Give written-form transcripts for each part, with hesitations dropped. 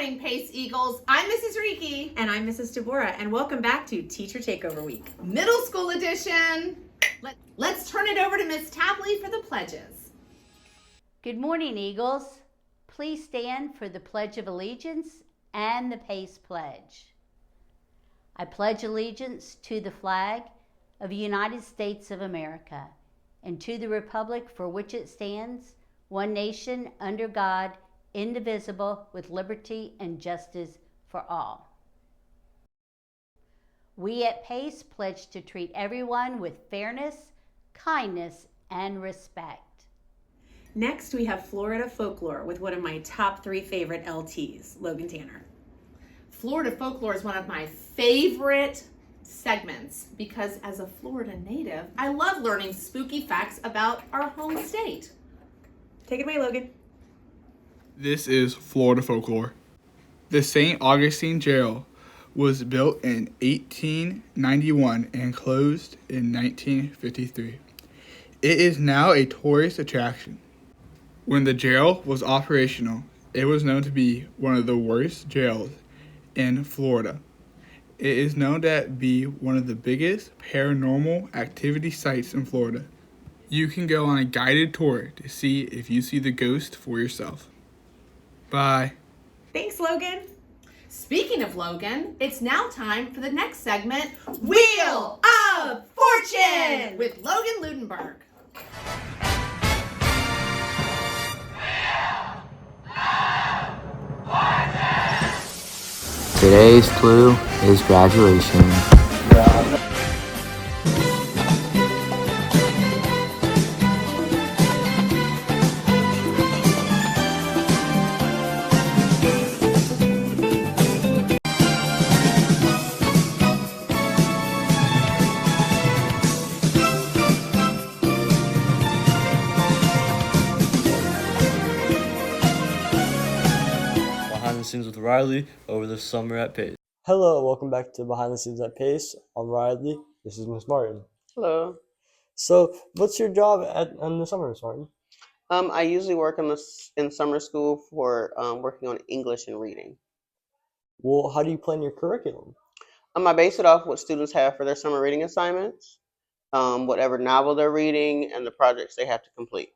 morning, Pace Eagles. I'm Mrs. Reiki. And I'm Mrs. Deborah, and welcome back to Teacher Takeover Week. Middle School Edition. Let's turn it over to Miss Tapley for the pledges. Good morning, Eagles. Please stand for the Pledge of Allegiance and the Pace Pledge. I pledge allegiance to the flag of the United States of America and to the republic for which it stands, one nation under God, indivisible, with liberty and justice for all. We at PACE pledge to treat everyone with fairness, kindness, and respect. Next, we have Florida Folklore with one of my top 3 favorite LTs, Logan Tanner. Florida Folklore is one of my favorite segments because as a Florida native, I love learning spooky facts about our home state. Take it away, Logan. This is Florida Folklore. The St. Augustine Jail was built in 1891 and closed in 1953. It is now a tourist attraction. When the jail was operational, it was known to be one of the worst jails in Florida. It is known to be one of the biggest paranormal activity sites in Florida. You can go on a guided tour to see if you see the ghost for yourself. Bye. Thanks, Logan. Speaking of Logan, it's now time for the next segment, Wheel of Fortune, with Logan Ludenberg. Today's clue is graduation. Behind the scenes with Riley over the summer at Pace. Hello, welcome back to Behind the Scenes at Pace. I'm Riley. This is Miss Martin. Hello. So, what's your job in the summer, Miss Martin? I usually work in summer school for working on English and reading. Well, how do you plan your curriculum? I base it off what students have for their summer reading assignments, whatever novel they're reading, and the projects they have to complete.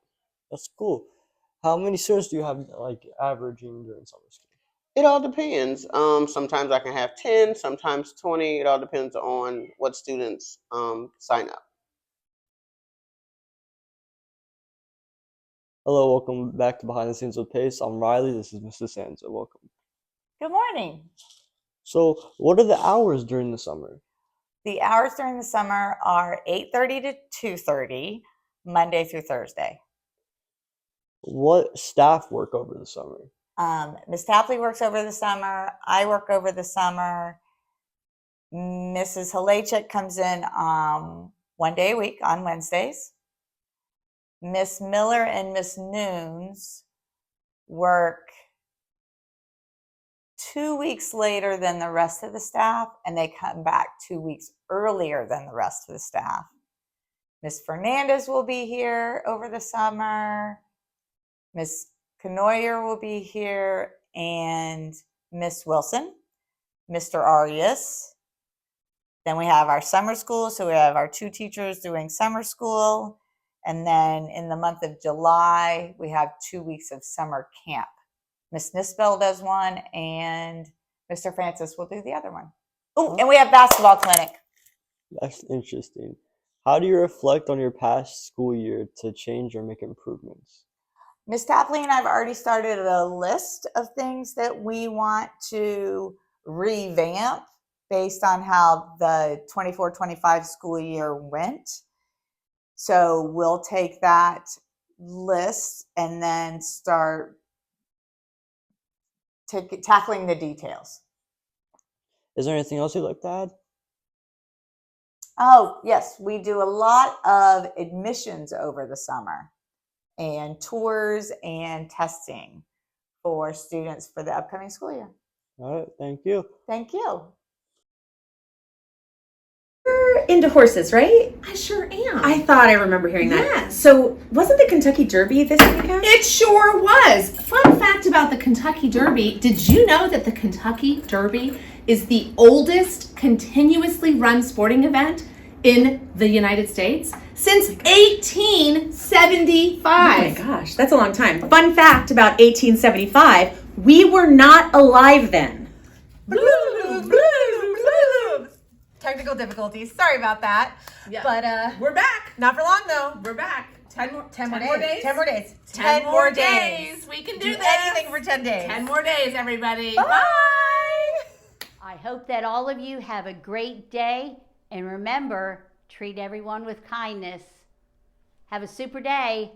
That's cool. How many students do you have, averaging during summer school? It all depends. Sometimes I can have 10, sometimes 20. It all depends on what students sign up. Hello, welcome back to Behind the Scenes with Pace. I'm Riley. This is Mrs. Sansa. Welcome. Good morning. So, what are the hours during the summer? The hours during the summer are 8:30 to 2:30, Monday through Thursday. What staff work over the summer? Ms. Tapley works over the summer. I work over the summer. Mrs. Halachik comes in 1 day a week on Wednesdays. Miss Miller and Miss Noons work 2 weeks later than the rest of the staff, and they come back 2 weeks earlier than the rest of the staff. Miss Fernandez will be here over the summer. Miss Canoyer will be here, and Miss Wilson, Mr. Arias. Then we have our summer school, so we have our 2 teachers doing summer school. And then in the month of July, we have 2 weeks of summer camp. Miss Nispel does one, and Mr. Francis will do the other one. Oh, and we have basketball clinic. That's interesting. How do you reflect on your past school year to change or make improvements? Miss Tapley and I have already started a list of things that we want to revamp based on how the 24-25 school year went. So we'll take that list and then start tackling the details. Is there anything else you'd like to add? Oh, yes, we do a lot of admissions over the summer and tours and testing for students for the upcoming school year. All right, thank you. Thank you. You're into horses, right? I sure am. I thought I remember hearing that. Yes. So, wasn't the Kentucky Derby this weekend? It sure was. Fun fact about the Kentucky Derby. Did you know that the Kentucky Derby is the oldest continuously run sporting event in the United States since 1875? Oh my gosh, that's a long time. Fun fact about 1875, we were not alive then. Technical difficulties. Sorry about that. Yeah. But We're back. not for long though. We're back. 10 more days. 10 more days. 10 more days. We can do this. anything for 10 days. 10 more days, everybody. Bye. I hope that all of you have a great day, and remember, treat everyone with kindness. Have a super day.